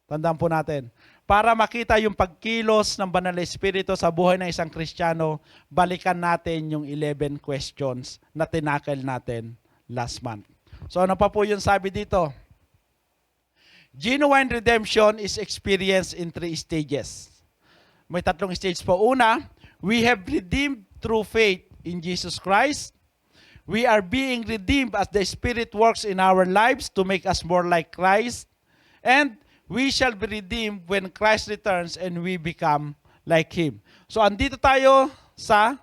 Tandaan po natin. Para makita yung pagkilos ng banal na Espiritu sa buhay ng isang Kristiyano, balikan natin yung 11 questions na tinakil natin last month. So ano pa po yung sabi dito? Genuine redemption is experienced in 3 stages. May 3 stages po. Una, we have redeemed through faith in Jesus Christ. We are being redeemed as the Spirit works in our lives to make us more like Christ. And we shall be redeemed when Christ returns and we become like Him. So, andito tayo sa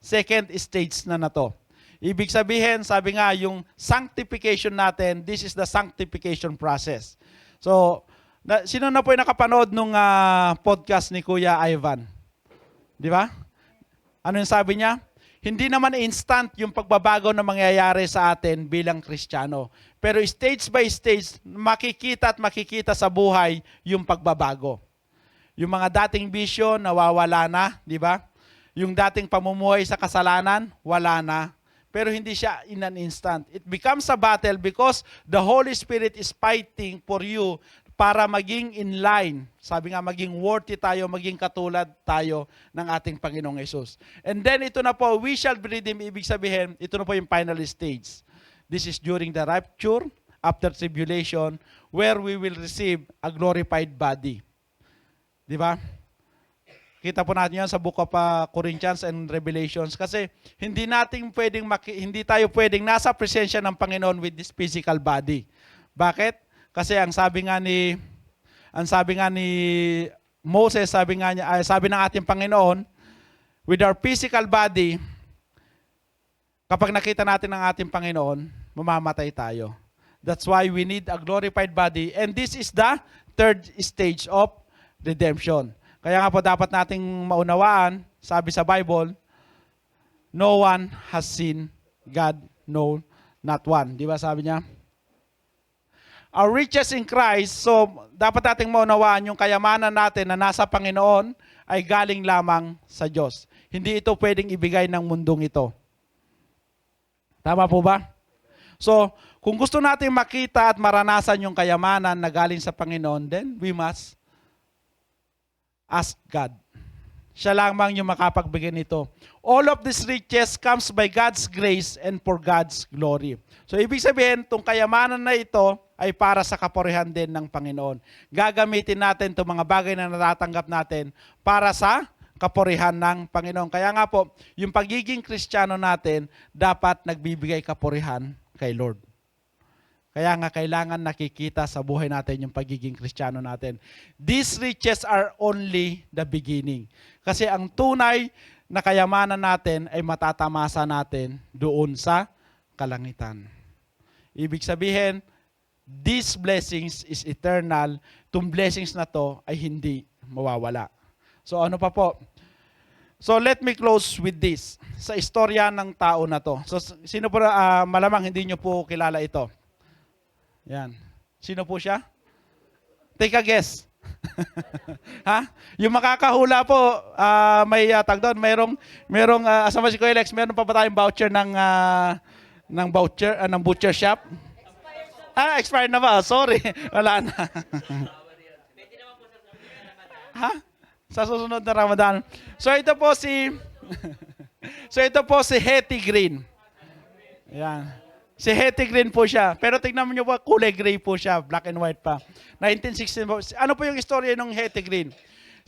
second stage na to. Ibig sabihin, sabi nga, yung sanctification natin, this is the sanctification process. So, sino na po yung nakapanood nung podcast ni Kuya Ivan? Di ba? Ano yung sabi niya? Hindi naman instant yung pagbabago na mangyayari sa atin bilang Kristiyano. Pero stage by stage, makikita sa buhay yung pagbabago. Yung mga dating bisyo, nawawala na, di ba? Yung dating pamumuhay sa kasalanan, wala na. Pero hindi siya in an instant. It becomes a battle because the Holy Spirit is fighting for you para maging in line. Sabi nga, maging worthy tayo, maging katulad tayo ng ating Panginoong Yesus. And then ito na po, we shall be redeemed. Ibig sabihin, ito na po yung final stage. This is during the rapture, after tribulation, where we will receive a glorified body. Di ba? Kita po natin yan sa Book of Corinthians and Revelations kasi hindi tayo pwedeng nasa presensya ng Panginoon with this physical body. Bakit? Kasi ang sabi nga ni Moses, sabi ng ating Panginoon, with our physical body, kapag nakita natin ang ating Panginoon, mamamatay tayo. That's why we need a glorified body. And this is the third stage of redemption. Kaya nga po dapat nating maunawaan, sabi sa Bible, no one has seen God, no, not one. Di ba sabi niya? Our riches in Christ, so dapat nating maunawaan yung kayamanan natin na nasa Panginoon ay galing lamang sa Diyos. Hindi ito pwedeng ibigay ng mundong ito. Tama po ba? So, kung gusto natin makita at maranasan yung kayamanan na galing sa Panginoon, then we must ask God. Siya lamang yung makapagbigay nito. All of these riches comes by God's grace and for God's glory. So, ibig sabihin, itong kayamanan na ito ay para sa kapurihan din ng Panginoon. Gagamitin natin itong mga bagay na natatanggap natin para sa kapurihan ng Panginoon. Kaya nga po, yung pagiging Kristiyano natin, dapat nagbibigay kapurihan kay Lord. Kaya nga kailangan nakikita sa buhay natin yung pagiging Kristiyano natin. These riches are only the beginning. Kasi ang tunay na kayamanan natin ay matatamasa natin doon sa kalangitan. Ibig sabihin, these blessings is eternal. Itong blessings na to ay hindi mawawala. So ano pa po? So let me close with this. Sa istorya ng tao na to. So sino po, malamang hindi nyo po kilala ito. Yan. Sino po siya? Take a guess. Ha? Yung makakahula po, may tag doon, merong asama si Kuya Lex, meron pa ba tayong voucher ng butcher shop? Expired na ba? Sorry. Wala na. Ha? Sa susunod na Ramadan. So ito po si Hetty Green. Ayan. Si Hetty Green po siya. Pero tignan mo nyo po, kulay gray po siya. Black and white pa. 1916. Ano po yung istorya ng Hetty Green?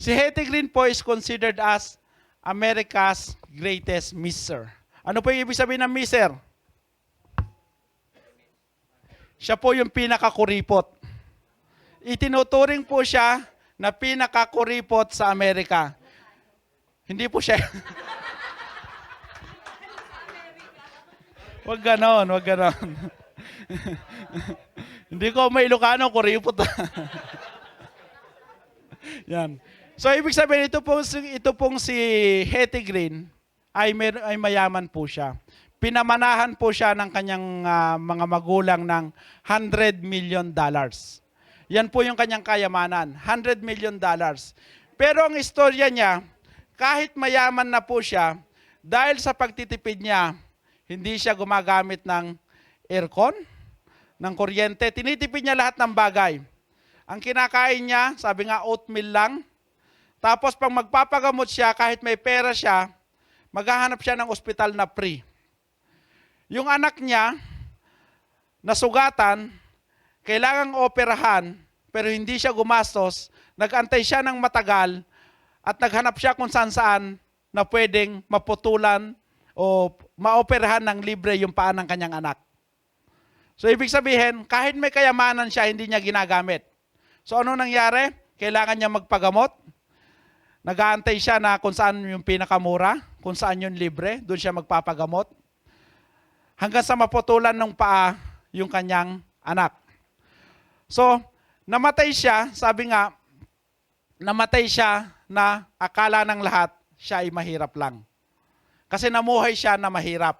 Si Hetty Green po is considered as America's greatest misser. Ano po yung ibig sabihin ng misser? Siya po yung pinakakuripot. Itinuturing po siya na pinakakuripot sa Amerika. Hindi po siya. Wag ganon. Hindi ko may Ilocano, kuripot. Yan. So, ibig sabihin, ito pong si Hetty Green ay mayaman po siya. Pinamanahan po siya ng kanyang mga magulang ng $100 million. Yan po yung kanyang kayamanan, $100 million. Pero ang istorya niya, kahit mayaman na po siya, dahil sa pagtitipid niya, hindi siya gumagamit ng aircon, ng kuryente. Tinitipid niya lahat ng bagay. Ang kinakain niya, sabi nga, oatmeal lang. Tapos pag magpapagamot siya, kahit may pera siya, maghahanap siya ng ospital na free. Yung anak niya, nasugatan, kailangang operahan, pero hindi siya gumastos, nag-antay siya ng matagal, at naghanap siya kung saan-saan na pwedeng maputulan o maoperahan ng libre yung paa ng kanyang anak. So ibig sabihin, kahit may kayamanan siya, hindi niya ginagamit. So ano nangyari? Kailangan niya magpagamot. Nag-aantay siya na kung saan yung pinakamura, kung saan yung libre, doon siya magpapagamot. Hanggang sa maputulan ng paa yung kanyang anak. So, namatay siya, sabi nga, namatay siya na akala ng lahat, siya ay mahirap lang. Kasi namuhay siya na mahirap.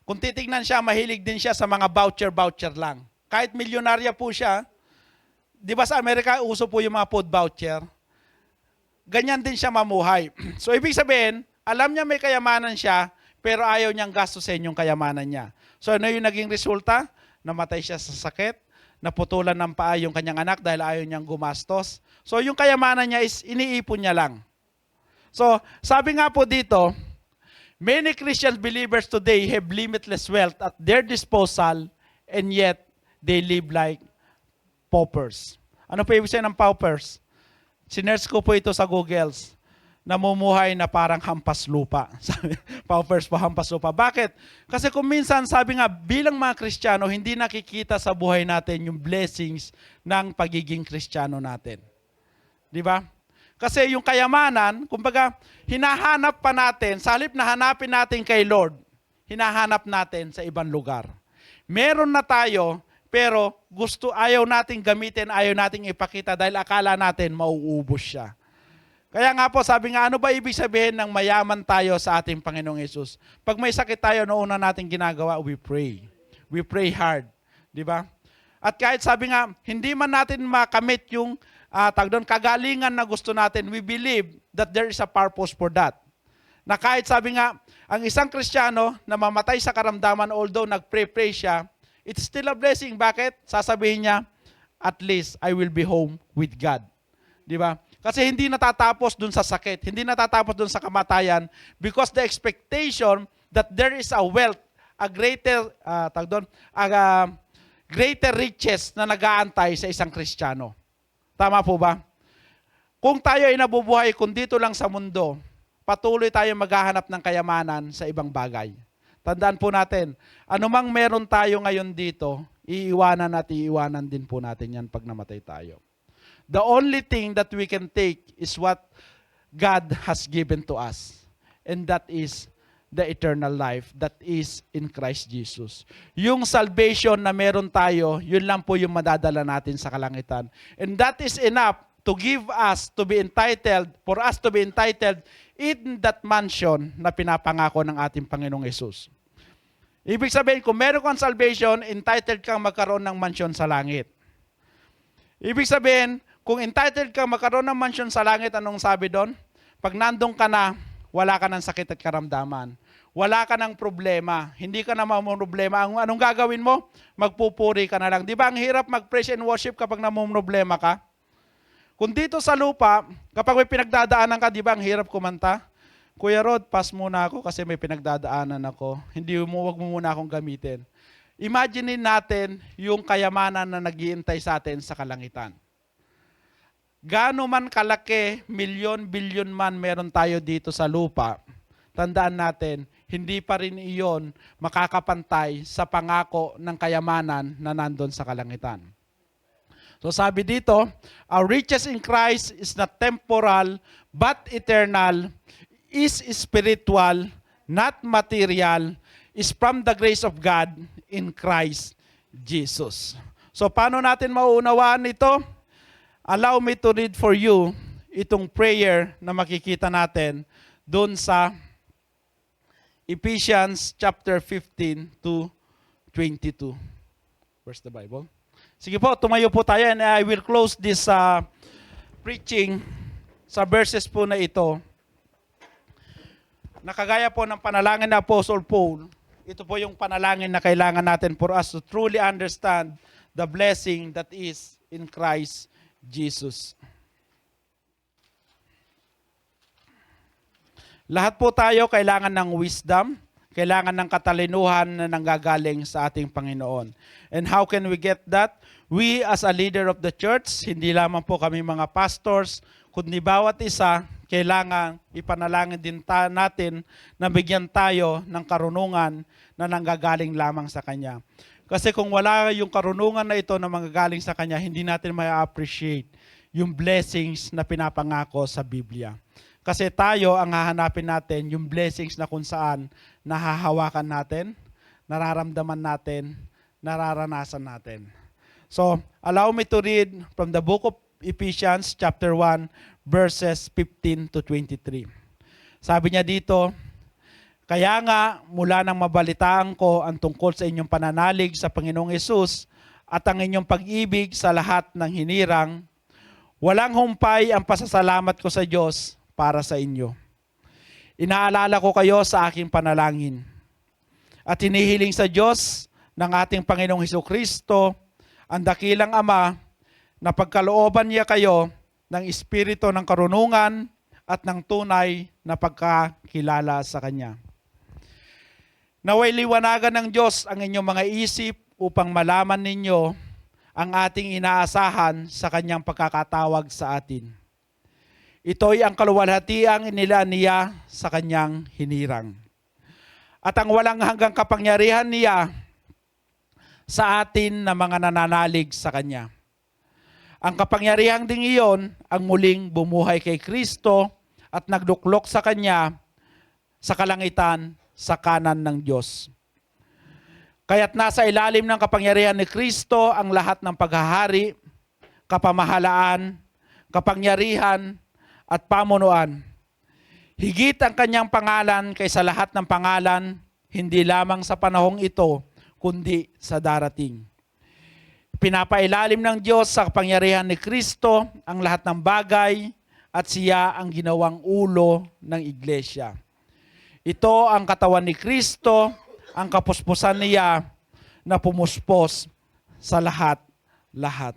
Kung titignan siya, mahilig din siya sa mga voucher lang. Kahit milyonarya po siya, di ba sa Amerika, uso po yung mga food voucher? Ganyan din siya mamuhay. So, ibig sabihin, alam niya may kayamanan siya, pero ayaw niyang gastusin yung kayamanan niya. So, ano yung naging resulta? Namatay siya sa sakit, naputulan ng paa yung kanyang anak dahil ayaw niyang gumastos. So, yung kayamanan niya is iniipon niya lang. So, sabi nga po dito, many Christian believers today have limitless wealth at their disposal and yet they live like paupers. Ano po ibig sabihin ng paupers? Sinerge ko po ito sa Google. Namumuhay na parang hampas lupa. Paupers po, hampas lupa. Bakit? Kasi kung minsan, sabi nga, bilang mga Kristiyano, hindi nakikita sa buhay natin yung blessings ng pagiging Kristiyano natin. Di ba? Kasi yung kayamanan, kumbaga, hinahanap pa natin, sa halip na hanapin natin kay Lord, hinahanap natin sa ibang lugar. Meron na tayo, pero ayaw nating gamitin, ayaw nating ipakita dahil akala natin mauubos siya. Kaya nga po, sabi nga, ano ba ibig sabihin ng mayaman tayo sa ating Panginoong Yesus? Pag may sakit tayo, noong una nating ginagawa, we pray. We pray hard. Di ba? At kahit sabi nga, hindi man natin makamit yung kagalingan na gusto natin, we believe that there is a purpose for that. Na kahit sabi nga, ang isang Kristiyano na mamatay sa karamdaman, although nag-pray siya, it's still a blessing. Bakit? Sasabihin niya, at least I will be home with God. Di ba? Kasi hindi natatapos dun sa sakit, hindi natatapos dun sa kamatayan because the expectation that there is a wealth, a greater, greater riches na nag-aantay sa isang Kristiyano. Tama po ba? Kung tayo ay nabubuhay kung dito lang sa mundo, patuloy tayo maghahanap ng kayamanan sa ibang bagay. Tandaan po natin, anumang meron tayo ngayon dito, iiwanan at iiwanan din po natin yan pag namatay tayo. The only thing that we can take is what God has given to us. And that is the eternal life that is in Christ Jesus. Yung salvation na meron tayo, yun lang po yung madadala natin sa kalangitan. And that is enough to give us to be entitled, for us to be entitled in that mansion na pinapangako ng ating Panginoong Yesus. Ibig sabihin, kung meron kang salvation, entitled kang magkaroon ng mansion sa langit. Ibig sabihin, kung entitled kang magkaroon ng mansion sa langit, anong sabi doon? Pag nandun ka na, wala ka ng sakit at karamdaman. Wala ka ng problema. Hindi ka na mamumroblema. Anong gagawin mo? Magpupuri ka na lang. Di ba ang hirap mag-praise and worship kapag namumroblema ka? Kung dito sa lupa, kapag may pinagdadaanan ka, di ba ang hirap kumanta? Kuya Rod, pass muna ako kasi may pinagdadaanan ako. Wag mo muna akong gamitin. Imagine natin yung kayamanan na nag-iintay sa atin sa kalangitan. Gaano man kalaki, milyon, bilyon man meron tayo dito sa lupa, tandaan natin, hindi pa rin iyon makakapantay sa pangako ng kayamanan na nandun sa kalangitan. So sabi dito, our riches in Christ is not temporal, but eternal, is spiritual, not material, is from the grace of God in Christ Jesus. So paano natin mauunawaan ito? Allow me to read for you itong prayer na makikita natin doon sa Ephesians chapter 15 to 22. Where's the Bible? Sige po, tumayo po tayo and I will close this preaching sa verses po na ito. Nakagaya po ng panalangin na Apostle Paul, ito po yung panalangin na kailangan natin for us to truly understand the blessing that is in Christ Jesus. Lahat po tayo kailangan ng wisdom, kailangan ng katalinuhan na nanggagaling sa ating Panginoon. And how can we get that? We as a leader of the church, hindi lamang po kami mga pastors, kundi bawat isa, kailangan ipanalangin din natin na bigyan tayo ng karunungan na nanggagaling lamang sa Kanya. Kasi kung wala yung karunungan na ito na manggagaling sa Kanya, hindi natin ma-appreciate yung blessings na pinapangako sa Biblia. Kasi tayo ang hahanapin natin yung blessings na kung saan nahahawakan natin, nararamdaman natin, nararanasan natin. So, allow me to read from the book of Ephesians chapter 1 verses 15 to 23. Sabi niya dito, kaya nga mula nang mabalitaan ko ang tungkol sa inyong pananalig sa Panginoong Hesus at ang inyong pag-ibig sa lahat ng hinirang, walang humpay ang pasasalamat ko sa Diyos para sa inyo. Inaalala ko kayo sa aking panalangin at hinihiling sa Diyos ng ating Panginoong Hesukristo, ang dakilang Ama, na pagkalooban niya kayo ng espiritu ng karunungan at ng tunay na pagkakilala sa Kanya. Naway liwanagan ng Diyos ang inyong mga isip upang malaman ninyo ang ating inaasahan sa Kanyang pagkakatawag sa atin. Ito'y ang kaluwalhatiang inila niya sa Kanyang hinirang. At ang walang hanggang kapangyarihan niya sa atin na mga nananalig sa Kanya. Ang kapangyarihang ding iyon ang muling bumuhay kay Kristo at nagduklok sa Kanya sa kalangitan sa kanan ng Diyos. Kaya't nasa ilalim ng kapangyarihan ni Kristo ang lahat ng paghahari, kapamahalaan, kapangyarihan, at pamunuan. Higit ang Kanyang pangalan kaysa lahat ng pangalan, hindi lamang sa panahong ito, kundi sa darating. Pinapailalim ng Diyos sa kapangyarihan ni Kristo ang lahat ng bagay at siya ang ginawang ulo ng iglesia. Ito ang katawan ni Kristo, ang kapuspusan niya na pumuspos sa lahat-lahat.